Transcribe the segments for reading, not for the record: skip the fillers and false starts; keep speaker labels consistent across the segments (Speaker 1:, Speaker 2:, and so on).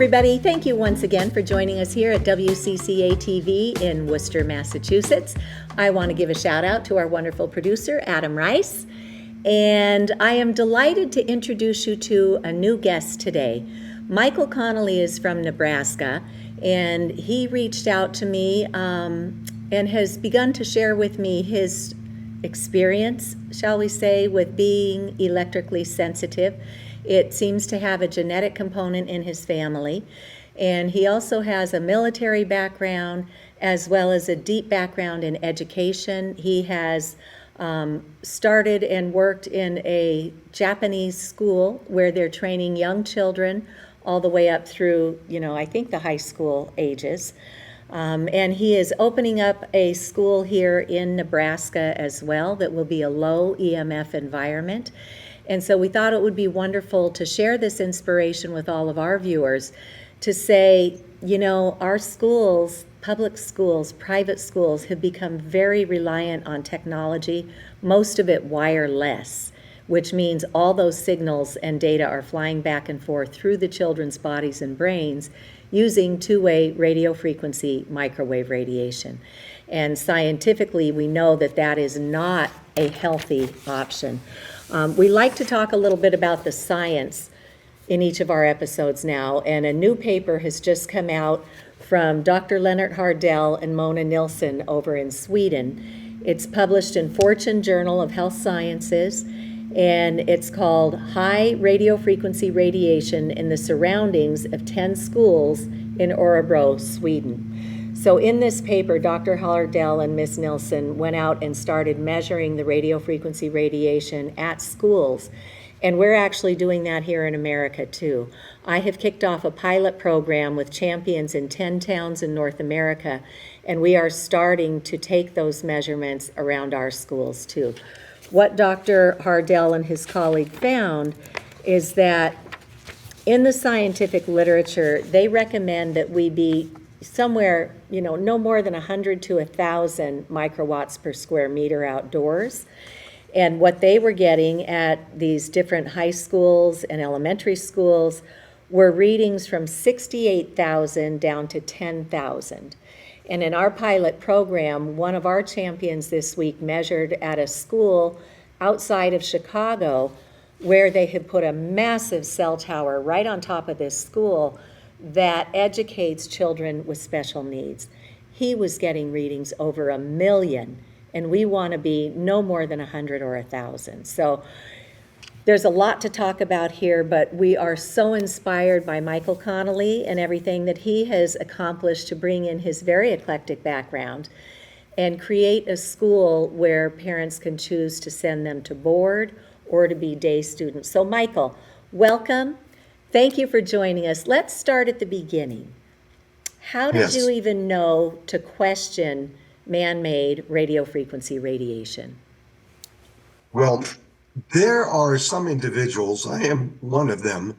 Speaker 1: everybody. Thank you once again for joining us here at WCCA TV in Worcester, Massachusetts. I want to give a shout out to our wonderful producer, Adam Rice. And I am delighted to introduce you to a new guest today. Michael Connely is from Nebraska, and he reached out to me and has begun to share with me his experience, shall we say, with being electrically sensitive. It seems to have a genetic component in his family, and he also has a military background as well as a deep background in education. He has started and worked in a Japanese school where they're training young children all the way up through, I think the high school ages. And he is opening up a school here in Nebraska as well that will be a low EMF environment. And so we thought it would be wonderful to share this inspiration with all of our viewers to say, our schools, public schools, private schools have become very reliant on technology, most of it wireless, which means all those signals and data are flying back and forth through the children's bodies and brains using two-way radio frequency microwave radiation. And scientifically, we know that that is not a healthy option. We like to talk a little bit about the science in each of our episodes now, and a new paper has just come out from Dr. Leonard Hardell and Mona Nilsson over in Sweden. It's published in Fortune Journal of Health Sciences, and it's called High Radio Frequency Radiation in the Surroundings of 10 Schools in Örebro, Sweden. So in this paper, Dr. Hardell and Ms. Nilsson went out and started measuring the radio frequency radiation at schools. And we're actually doing that here in America too. I have kicked off a pilot program with champions in 10 towns in North America, and we are starting to take those measurements around our schools too. What Dr. Hardell and his colleague found is that in the scientific literature, they recommend that we be somewhere, no more than 100 to 1,000 microwatts per square meter outdoors. And what they were getting at these different high schools and elementary schools were readings from 68,000 down to 10,000. And in our pilot program, one of our champions this week measured at a school outside of Chicago where they had put a massive cell tower right on top of this school that educates children with special needs. He was getting readings over 1 million, and we want to be no more than 100 or 1,000. So there's a lot to talk about here, but we are so inspired by Michael Connely and everything that he has accomplished to bring in his very eclectic background and create a school where parents can choose to send them to board or to be day students. So Michael, welcome. Thank you for joining us. Let's start at the beginning. How did you even know to question man-made radio frequency radiation?
Speaker 2: Well, there are some individuals, I am one of them,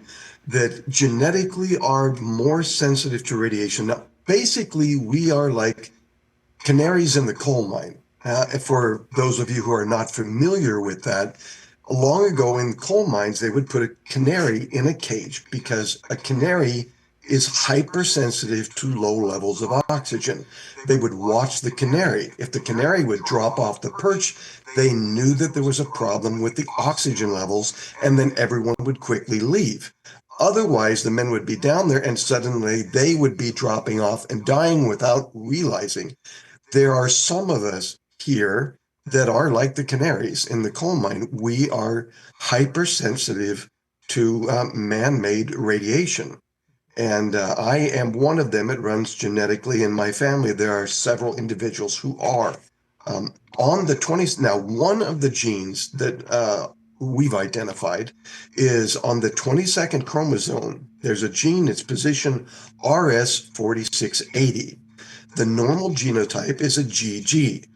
Speaker 2: that genetically are more sensitive to radiation. Now, basically, we are like canaries in the coal mine. For those of you who are not familiar with that, long ago in coal mines, they would put a canary in a cage because a canary is hypersensitive to low levels of oxygen. They would watch the canary. If the canary would drop off the perch, they knew that there was a problem with the oxygen levels, and then everyone would quickly leave. Otherwise, the men would be down there and suddenly they would be dropping off and dying without realizing. There are some of us here that are like the canaries in the coal mine. We are hypersensitive to man-made radiation. And I am one of them. It runs genetically in my family. There are several individuals who are. On the 20s, now one of the genes that we've identified is on the 22nd chromosome. There's a gene, its position RS4680. The normal genotype is a GG.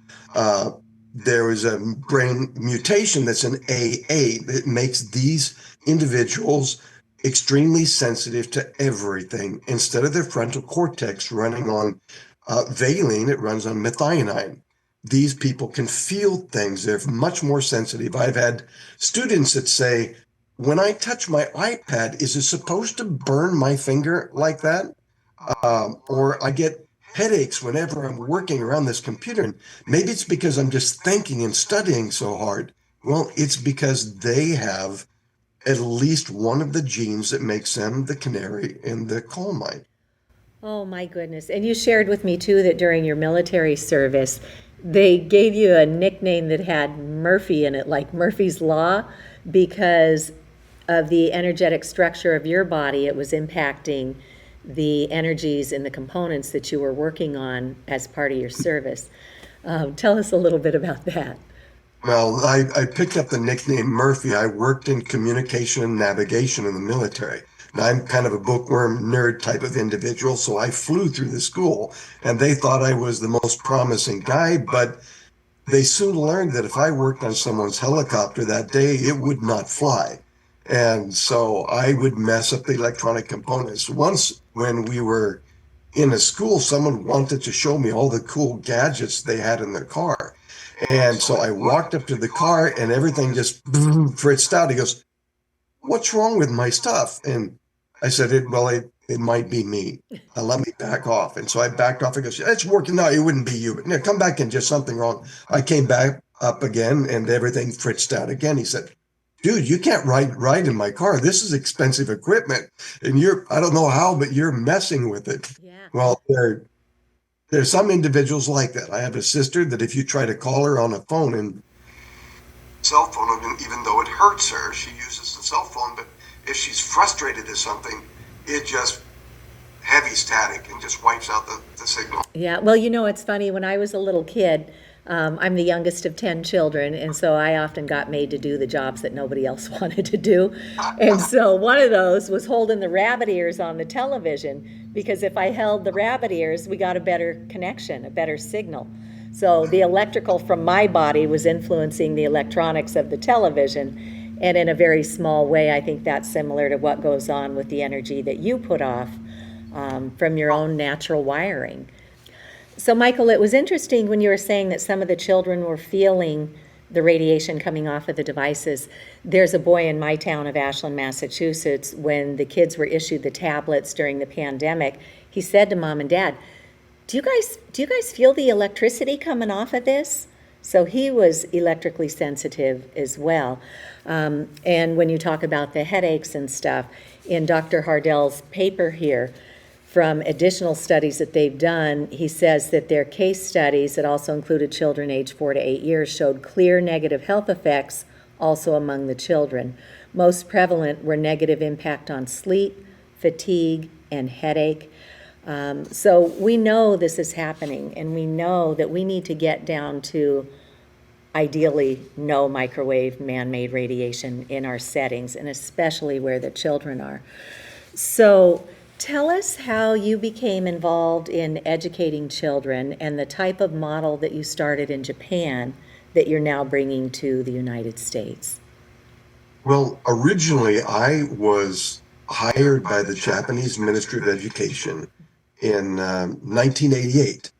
Speaker 2: There is a brain mutation that's an AA that makes these individuals extremely sensitive to everything. Instead of their frontal cortex running on valine, it runs on methionine. These people can feel things. They're much more sensitive. I've had students that say, when I touch my iPad, is it supposed to burn my finger like that? Or I get headaches whenever I'm working around this computer. And maybe it's because I'm just thinking and studying so hard. Well, it's because they have at least one of the genes that makes them the canary in the coal mine.
Speaker 1: Oh my goodness. And you shared with me too that during your military service, they gave you a nickname that had Murphy in it, like Murphy's Law, because of the energetic structure of your body. It was impacting the energies and the components that you were working on as part of your service. Tell us a little bit about that.
Speaker 2: Well, I picked up the nickname Murphy. I worked in communication and navigation in the military. And I'm kind of a bookworm nerd type of individual, so I flew through the school and they thought I was the most promising guy, but they soon learned that if I worked on someone's helicopter that day, it would not fly. And so I would mess up the electronic components. Once when we were in a school, someone wanted to show me all the cool gadgets they had in their car. And so I walked up to the car and everything just fritzed out. He goes, "What's wrong with my stuff?" And I said, it might be me. Let me back off. And so I backed off. He goes, "It's working." "No, it wouldn't be you. No, come back in, just something wrong." I came back up again and everything fritzed out again. He said, "Dude, you can't ride in my car. This is expensive equipment. And I don't know how, but you're messing with it."
Speaker 1: Yeah.
Speaker 2: Well, there's some individuals like that. I have a sister that if you try to call her on a phone and cell phone, even though it hurts her, she uses the cell phone, but if she's frustrated at something, it just heavy static and just wipes out the signal.
Speaker 1: Yeah, well, it's funny. When I was a little kid, I'm the youngest of 10 children, and so I often got made to do the jobs that nobody else wanted to do. And so one of those was holding the rabbit ears on the television, because if I held the rabbit ears, we got a better connection, a better signal. So the electrical from my body was influencing the electronics of the television, and in a very small way, I think that's similar to what goes on with the energy that you put off from your own natural wiring. So, Michael, it was interesting when you were saying that some of the children were feeling the radiation coming off of the devices. There's a boy in my town of Ashland, Massachusetts, when the kids were issued the tablets during the pandemic, he said to Mom and Dad, do you guys feel the electricity coming off of this? So he was electrically sensitive as well. And when you talk about the headaches and stuff, in Dr. Hardell's paper here, from additional studies that they've done, he says that their case studies that also included children aged 4 to 8 years showed clear negative health effects also among the children. Most prevalent were negative impact on sleep, fatigue, and headache. So we know this is happening, and we know that we need to get down to ideally no microwave man-made radiation in our settings, and especially where the children are. So tell us how you became involved in educating children and the type of model that you started in Japan that you're now bringing to the United States.
Speaker 2: Well, originally I was hired by the Japanese Ministry of Education in 1988.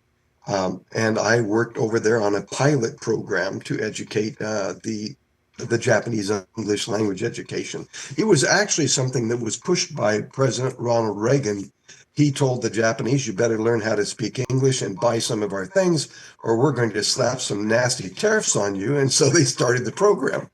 Speaker 2: And I worked over there on a pilot program to educate the Japanese English language education. It was actually something that was pushed by President Ronald Reagan. He told the Japanese, "You better learn how to speak English and buy some of our things, or we're going to slap some nasty tariffs on you." And so they started the program.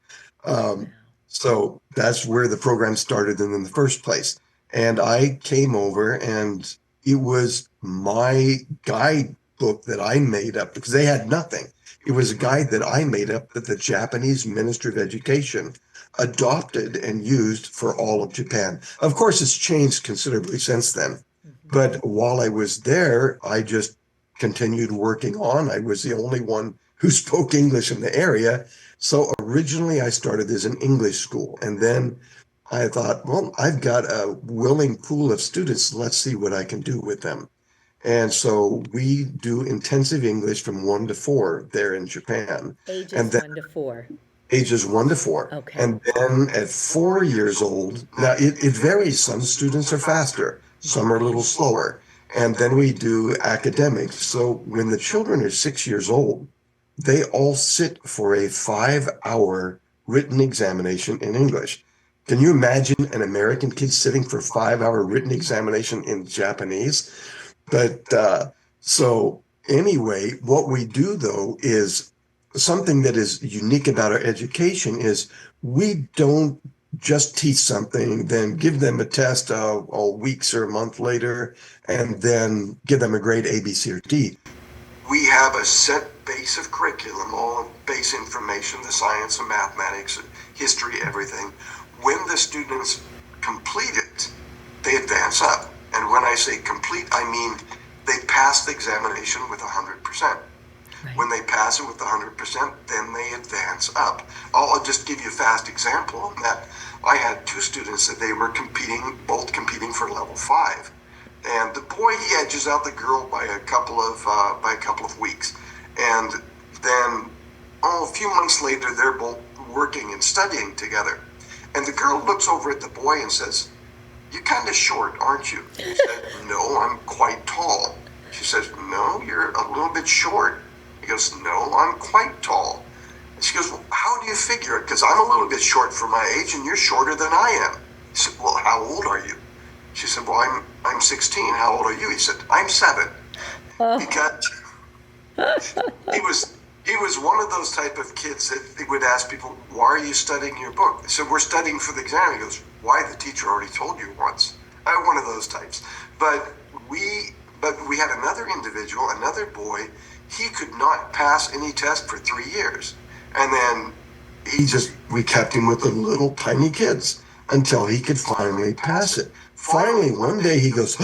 Speaker 2: So that's where the program started in the first place. And I came over, and it was my guidebook that I made up because they had nothing. It was a guide that I made up that the Japanese Ministry of Education adopted and used for all of Japan. Of course, it's changed considerably since then. But while I was there, I just continued working on. I was the only one who spoke English in the area. So originally I started as an English school, and then I thought, well, I've got a willing pool of students. Let's see what I can do with them. And so we do intensive English from 1 to 4 there in Japan. And
Speaker 1: Ages
Speaker 2: then
Speaker 1: 1 to 4.
Speaker 2: ages 1 to 4.
Speaker 1: Okay.
Speaker 2: And then at 4 years old, now it varies. Some students are faster, some are a little slower. And then we do academics. So when the children are 6 years old, they all sit for a 5-hour written examination in English. Can you imagine an American kid sitting for a 5-hour written examination in Japanese? But so anyway, what we do though is something that is unique about our education is we don't just teach something, then give them a test weeks or a month later, and then give them a grade A, B, C, or D. We have a set base of curriculum, all base information, the science and mathematics, history, everything. When the students complete it, they advance up. And when I say complete, I mean they pass the examination with 100%. Right. When they pass it with 100%, then they advance up. I'll just give you a fast example on that. I had 2 students that they were both competing for level 5. And the boy, he edges out the girl by a couple of weeks. And then, a few months later, they're both working and studying together. And the girl looks over at the boy and says, "You're kind of short, aren't you?" He said, "No, I'm quite tall." She says, "No, you're a little bit short." He goes, "No, I'm quite tall." And she goes, "Well, how do you figure it? Because I'm a little bit short for my age and you're shorter than I am." He said, "Well, how old are you?" She said, "Well, I'm 16. How old are you?" He said, "I'm 7. Because he was one of those type of kids that they would ask people, "Why are you studying your book?" They said, "We're studying for the exam." He goes, "Why? The teacher already told you once." I'm one of those types. But we had another individual, another boy, he could not pass any test for 3 years. And then we kept him with the little tiny kids until he could finally pass it. Finally, one day he goes,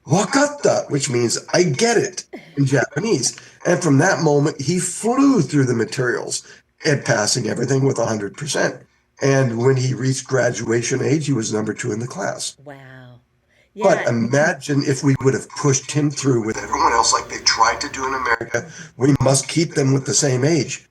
Speaker 2: "Wakata," which means "I get it" in Japanese. And from that moment, he flew through the materials and passing everything with 100%. And when he reached graduation age, he was number 2 in the class.
Speaker 1: Wow.
Speaker 2: Yeah. But imagine if we would have pushed him through with everyone else like they tried to do in America. We must keep them with the same age.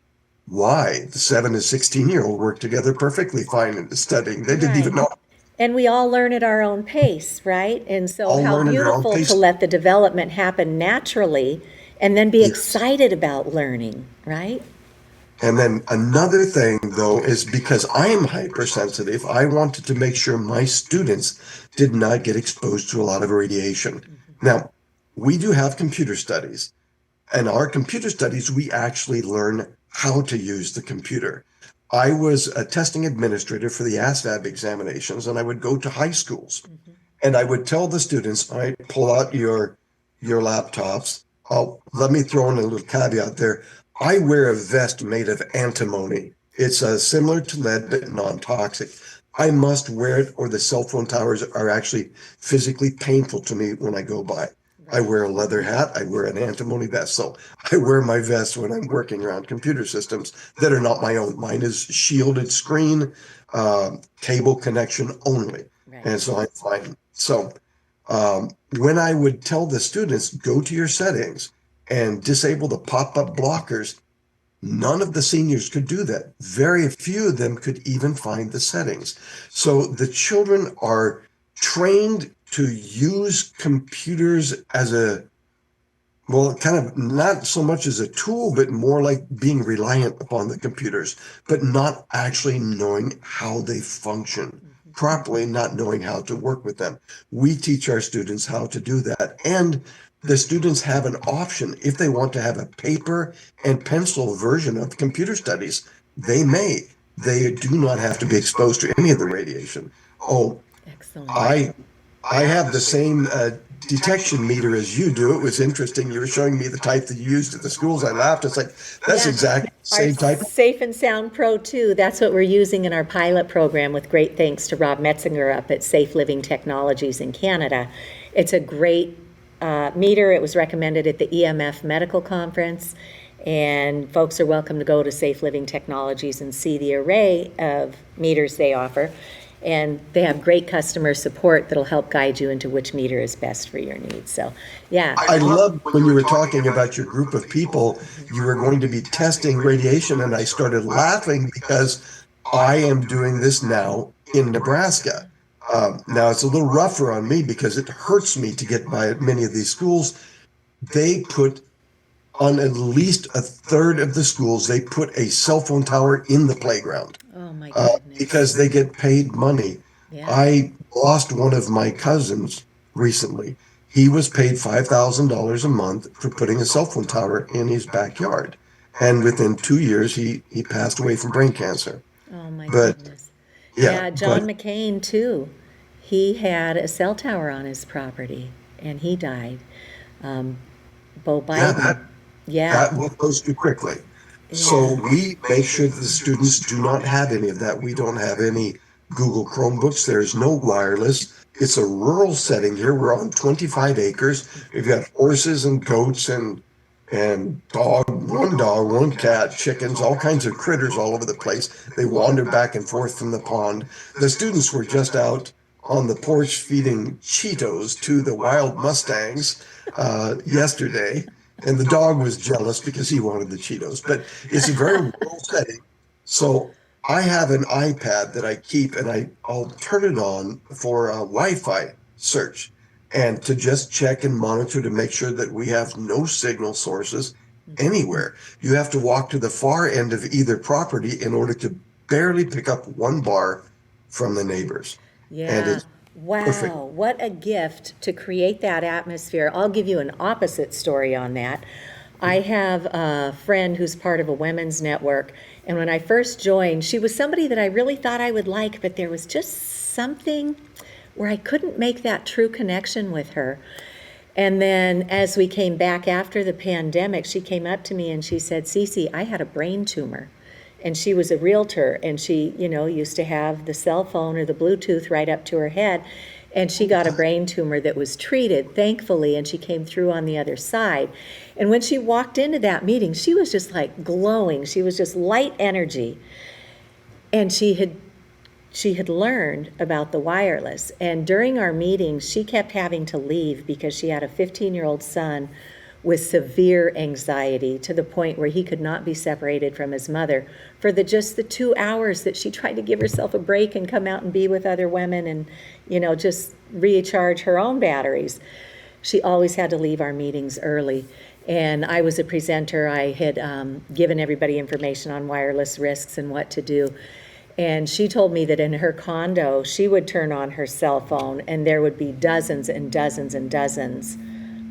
Speaker 2: Why? The 7 and 16-year-old worked together perfectly fine in studying. They didn't even know.
Speaker 1: And we all learn at our own pace, right? And so how beautiful to let the development happen naturally and then be excited about learning, right?
Speaker 2: And then another thing, though, is because I am hypersensitive, I wanted to make sure my students did not get exposed to a lot of radiation. Mm-hmm. Now, we do have computer studies. In our computer studies, we actually learn how to use the computer. I was a testing administrator for the ASVAB examinations, and I would go to high schools. Mm-hmm. And I would tell the students, all right, pull out your laptops. Let me throw in a little caveat there. I wear a vest made of antimony. It's similar to lead, but non-toxic. I must wear it or the cell phone towers are actually physically painful to me when I go by. I wear a leather hat. I wear an antimony vest. So I wear my vest when I'm working around computer systems that are not my own. Mine is shielded screen, cable connection only. Right. And so I'm fine. So when I would tell the students, go to your settings and disable the pop-up blockers, none of the seniors could do that. Very few of them could even find the settings. So the children are trained to use computers as kind of not so much as a tool, but more like being reliant upon the computers, but not actually knowing how they function properly, not knowing how to work with them. We teach our students how to do that. And the students have an option. If they want to have a paper and pencil version of computer studies, they may. They do not have to be exposed to any of the radiation. Oh, excellent. I have the same detection meter as you do. It was interesting. You were showing me the type that you used at the schools. I laughed. It's like, that's exactly the same type.
Speaker 1: Safe and Sound Pro 2, that's what we're using in our pilot program with great thanks to Rob Metzinger up at Safe Living Technologies in Canada. It's a great meter. It was recommended at the EMF medical conference. And folks are welcome to go to Safe Living Technologies and see the array of meters they offer. And they have great customer support that'll help guide you into which meter is best for your needs. So, yeah.
Speaker 2: I love when you were talking about your group of people, you were going to be testing radiation, and I started laughing because I am doing this now in Nebraska. Now, it's a little rougher on me because it hurts me to get by at many of these schools. They put on at least a third of the schools, they put a cell phone tower in the playground.
Speaker 1: Oh my goodness.
Speaker 2: because they get paid money.
Speaker 1: Yeah.
Speaker 2: I lost one of my cousins recently. He was paid $5,000 a month for putting a cell phone tower in his backyard. And within 2 years, he passed away from brain cancer.
Speaker 1: Oh my
Speaker 2: But
Speaker 1: goodness.
Speaker 2: yeah,
Speaker 1: Yeah,
Speaker 2: but
Speaker 1: John McCain too. He had a cell tower on his property and he died. Bo
Speaker 2: yeah,
Speaker 1: Biden. Yeah,
Speaker 2: that will goes too quickly. So
Speaker 1: yeah.
Speaker 2: we make sure that the students do not have any of that. We don't have any Google Chromebooks. There's no wireless. It's a rural setting here. We're on 25 acres. We've got horses and goats and dog, one cat, chickens, all kinds of critters all over the place. They wander back and forth from the pond. The students were just out on the porch feeding Cheetos to the wild Mustangs yesterday. And the dog was jealous because he wanted the Cheetos. But it's a very rural setting. So I have an iPad that I keep, and I'll turn it on for a Wi-Fi search and to just check and monitor to make sure that we have no signal sources anywhere. You have to walk to the far end of either property in order to barely pick up one bar from the neighbors. And
Speaker 1: Yeah.
Speaker 2: it's perfect.
Speaker 1: Wow, what a gift to create that atmosphere. I'll give you an opposite story on that. I have a friend who's part of a women's network, and when I first joined, she was somebody that I really thought I would like, but there was just something where I couldn't make that true connection with her. And then as we came back after the pandemic, she came up to me and she said, "Cece, I had a brain tumor." And she was a realtor, and she, used to have the cell phone or the Bluetooth right up to her head. And she got a brain tumor that was treated, thankfully, and she came through on the other side. And when she walked into that meeting, she was just like glowing. She was just light energy. And she had learned about the wireless. And during our meetings, she kept having to leave because she had a 15-year-old son with severe anxiety to the point where he could not be separated from his mother for just the 2 hours that she tried to give herself a break and come out and be with other women and, just recharge her own batteries. She always had to leave our meetings early. And I was a presenter. I had given everybody information on wireless risks and what to do. And she told me that in her condo, she would turn on her cell phone and there would be dozens and dozens and dozens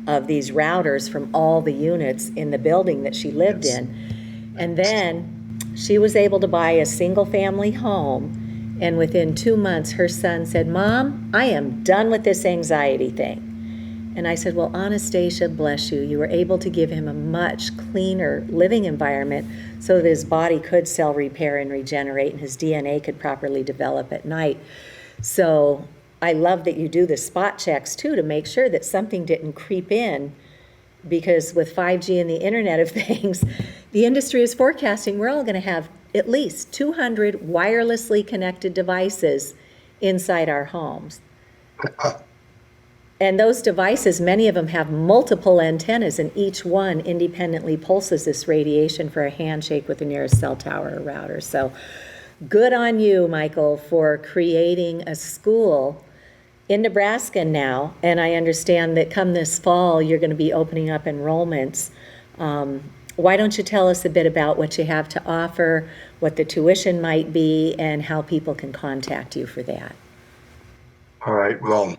Speaker 1: of these routers from all the units in the building that she lived in. And then she was able to buy a single family home. And within 2 months, her son said, "Mom, I am done with this anxiety thing." And I said, "Well, Anastasia, bless you. You were able to give him a much cleaner living environment so that his body could cell repair and regenerate and his DNA could properly develop at night." So I love that you do the spot checks too to make sure that something didn't creep in, because with 5G and the Internet of Things, the industry is forecasting we're all going to have at least 200 wirelessly connected devices inside our homes. And those devices, many of them have multiple antennas, and each one independently pulses this radiation for a handshake with the nearest cell tower or router. So good on you, Michael, for creating a school in Nebraska now. And I understand that come this fall, you're going to be opening up enrollments. Why don't you tell us a bit about what you have to offer, what the tuition might be, and how people can contact you for that?
Speaker 2: All right. Well,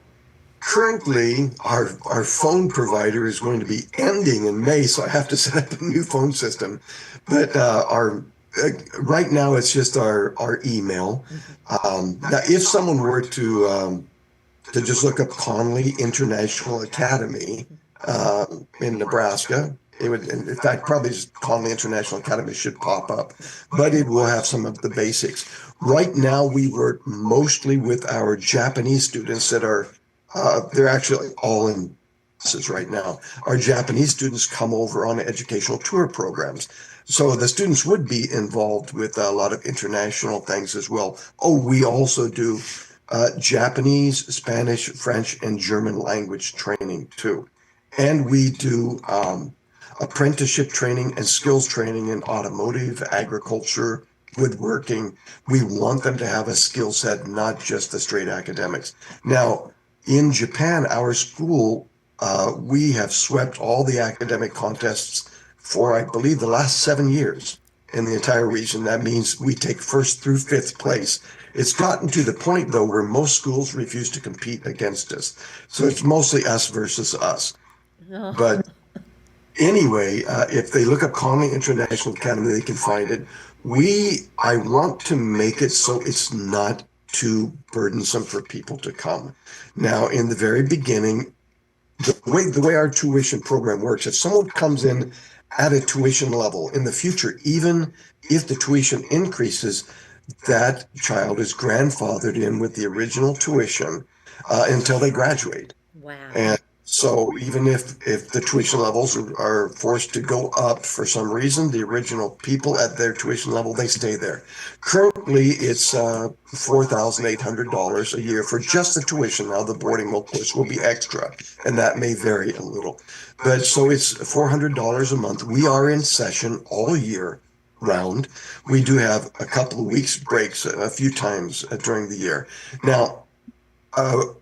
Speaker 2: currently, our phone provider is going to be ending in May, so I have to set up a new phone system. But our right now, it's just our email. Now, if someone were to just look up Connely International Academy in Nebraska, it would, in fact, probably just Connely International Academy should pop up, but it will have some of the basics. Right now, we work mostly with our Japanese students that are they're actually all in classes right now. Our Japanese students come over on educational tour programs. So the students would be involved with a lot of international things as well. Oh, we also do Japanese, Spanish, French, and German language training too. And we do apprenticeship training and skills training in automotive, agriculture, woodworking. We want them to have a skill set, not just the straight academics. Now, in Japan, our school, we have swept all the academic contests for, I believe, the last 7 years. in the entire region. That means we take first through fifth place. It's gotten to the point, though, where most schools refuse to compete against us. So it's mostly us versus us.
Speaker 1: Oh,
Speaker 2: But anyway, if they look up Connely International Academy, they can find it. I want to make it so it's not too burdensome for people to come. Now, in the very beginning, the way our tuition program works, if someone comes in at a tuition level in the future, even if the tuition increases, that child is grandfathered in with the original tuition until they graduate.
Speaker 1: wow.
Speaker 2: And so even if the tuition levels are forced to go up for some reason, the original people at their tuition level, they stay there. Currently, it's $4,800 a year for just the tuition. Now the boarding, of course, will be extra, and that may vary a little. But so it's $400 a month. We are in session all year round. We do have a couple of weeks breaks a few times during the year. Now,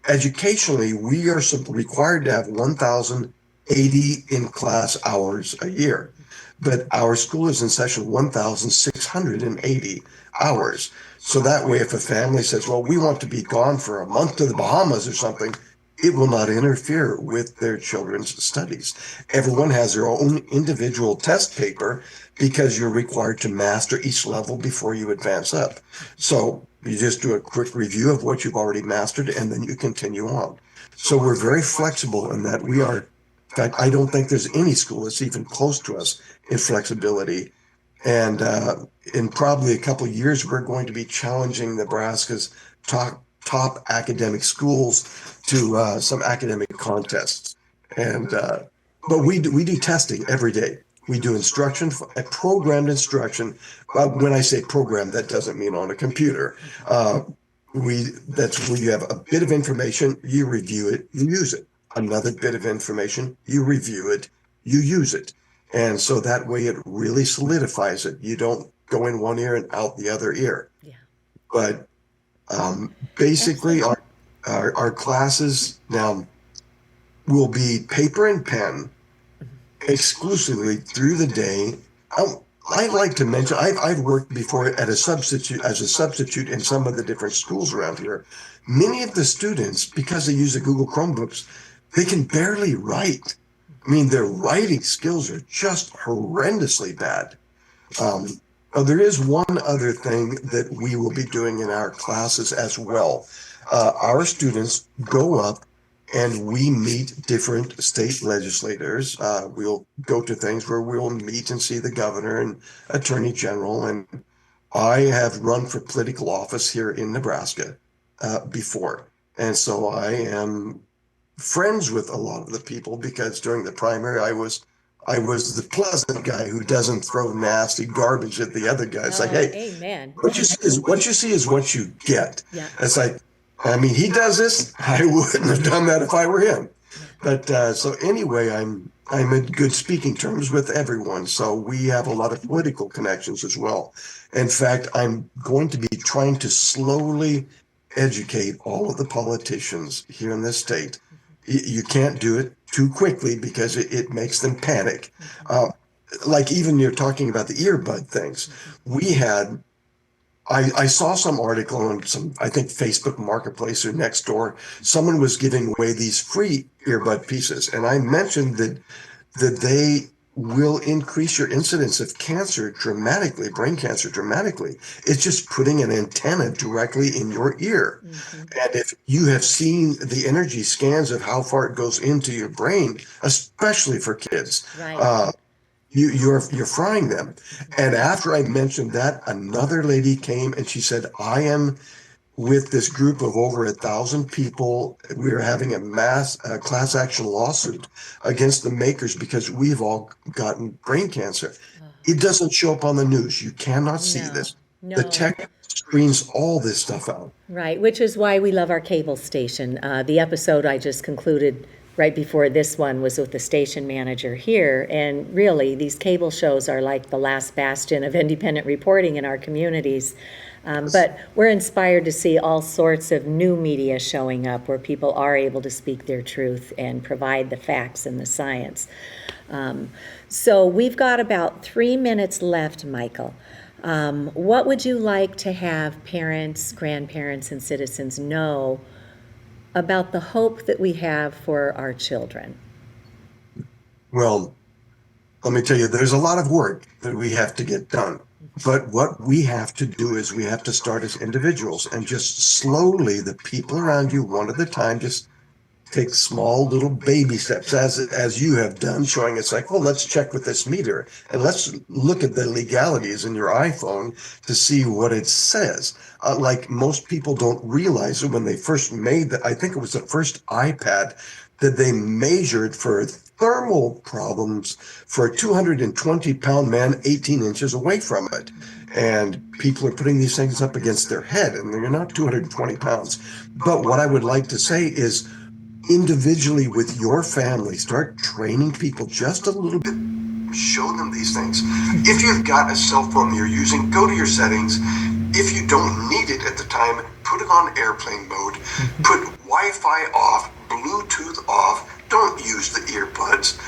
Speaker 2: educationally, we are required to have 1,080 in-class hours a year, but our school is in session 1,680 hours. So that way, if a family says, well, we want to be gone for a month to the Bahamas or something, it will not interfere with their children's studies. Everyone has their own individual test paper because you're required to master each level before you advance up. So you just do a quick review of what you've already mastered, and then you continue on. So we're very flexible in that we are. In fact, I don't think there's any school that's even close to us in flexibility. And in probably a couple of years, we're going to be challenging Nebraska's top academic schools to some academic contests. And but we do testing every day. We do instruction, programmed instruction. When I say program, that doesn't mean on a computer. That's where you have a bit of information, you review it, you use it. Another bit of information, you review it, you use it. And so that way it really solidifies it. You don't go in one ear and out the other ear.
Speaker 1: Yeah.
Speaker 2: But basically our classes now will be paper and pen exclusively through the day. I'd like to mention I've worked before as a substitute in some of the different schools around here. Many of the students, because they use the Google Chromebooks, they can barely write. I mean, their writing skills are just horrendously bad. There is one other thing that we will be doing in our classes as well. Our students go up and we meet different state legislators. We'll go to things where we'll meet and see the governor and attorney general. And I have run for political office here in Nebraska before. And so I am friends with a lot of the people because during the primary, I was the pleasant guy who doesn't throw nasty garbage at the other guy. It's like, hey,
Speaker 1: Amen.
Speaker 2: what you see is what you get.
Speaker 1: Yeah.
Speaker 2: It's like, I mean, he does this. I wouldn't have done that if I were him. But so anyway, I'm in good speaking terms with everyone. So we have a lot of political connections as well. In fact, I'm going to be trying to slowly educate all of the politicians here in this state. You can't do it too quickly because it makes them panic. Like even you're talking about the earbud things. We had I saw some article on some, I think Facebook Marketplace or Nextdoor. Someone was giving away these free earbud pieces, and I mentioned that they will increase your incidence of cancer dramatically, brain cancer dramatically. It's just putting an antenna directly in your ear. And if you have seen the energy scans of how far it goes into your brain, especially for kids,
Speaker 1: Right.
Speaker 2: you're frying them. And after I mentioned that, another lady came and she said, I am with this group of over 1,000 people. We are having a class action lawsuit against the makers because we've all gotten brain cancer. It doesn't show up on the news. You cannot see
Speaker 1: No.
Speaker 2: this.
Speaker 1: No.
Speaker 2: The tech screens all this stuff out.
Speaker 1: Right, which is why we love our cable station. The episode I just concluded right before this one was with the station manager here. And really, these cable shows are like the last bastion of independent reporting in our communities. But we're inspired to see all sorts of new media showing up where people are able to speak their truth and provide the facts and the science. So we've got about 3 minutes left, Michael. What would you like to have parents, grandparents, and citizens know about the hope that we have for our children?
Speaker 2: Well, let me tell you, there's a lot of work that we have to get done. But what we have to do is we have to start as individuals and just slowly, the people around you, one at a time, just take small little baby steps as you have done, showing it's like, well, let's check with this meter and let's look at the legalities in your iPhone to see what it says. Like most people don't realize it when they first made I think it was the first iPad that they measured for thermal problems for a 220-pound man 18 inches away from it. And people are putting these things up against their head, and they're not 220 pounds. But what I would like to say is, individually with your family, start training people just a little bit. Show them these things. If you've got a cell phone you're using, go to your settings. If you don't need it at the time, put it on airplane mode. Put Wi-Fi off, Bluetooth off. Don't use the earbuds.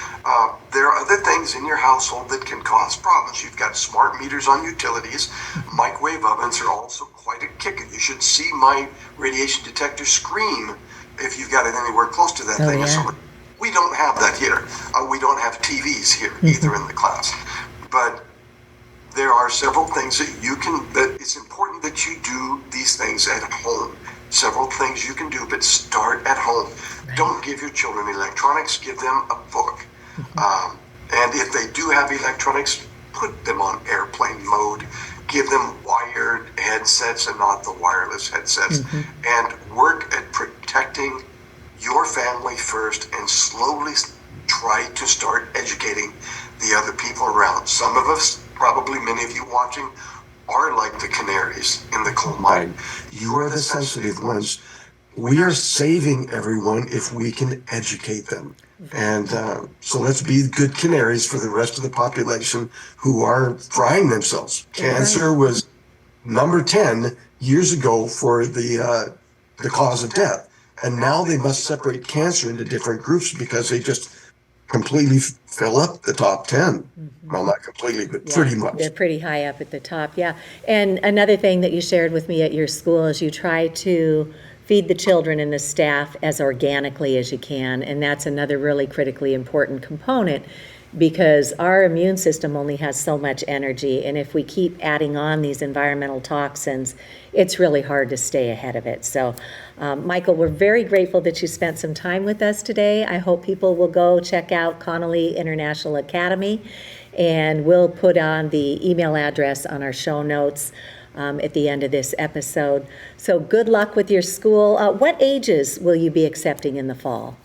Speaker 2: There are other things in your household that can cause problems. You've got smart meters on utilities. Microwave ovens are also quite a kicker. You should see my radiation detector scream if you've got it anywhere close to that thing.
Speaker 1: Yeah.
Speaker 2: So we don't have that here. We don't have TVs here either in the class. But there are several things that it's important that you do these things at home. Several things you can do, but start at home. Right. Don't give your children electronics, give them a book. And if they do have electronics, put them on airplane mode. Give them wired headsets and not the wireless headsets. And work at protecting your family first and slowly try to start educating the other people around. Some of us, probably many of you watching, are like the canaries in the coal mine. You are the sensitive ones. We are saving everyone if we can educate them. And so let's be good canaries for the rest of the population who are frying themselves. Cancer was number 10 years ago for the cause of death. And now they must separate cancer into different groups because they just completely fill up the top 10. Well, not completely, but pretty much.
Speaker 1: They're pretty high up at the top, yeah. And another thing that you shared with me at your school is you try to feed the children and the staff as organically as you can, and that's another really critically important component because our immune system only has so much energy, and if we keep adding on these environmental toxins, it's really hard to stay ahead of it. So, Michael, we're very grateful that you spent some time with us today. I hope people will go check out Connely International Academy, and we'll put on the email address on our show notes at the end of this episode. So good luck with your school. What ages will you be accepting in the fall?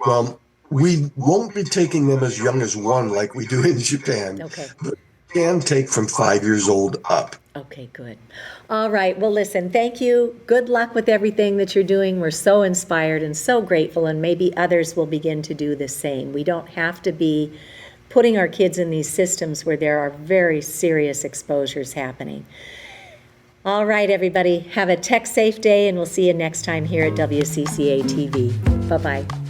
Speaker 2: Well, we won't be taking them as young as 1 like we do in Japan.
Speaker 1: Okay.
Speaker 2: But we can take from 5 years old up.
Speaker 1: Okay, good. All right. Well, listen, thank you. Good luck with everything that you're doing. We're so inspired and so grateful, and maybe others will begin to do the same. We don't have to be putting our kids in these systems where there are very serious exposures happening. All right, everybody. Have a tech-safe day, and we'll see you next time here at WCCA TV. Bye-bye.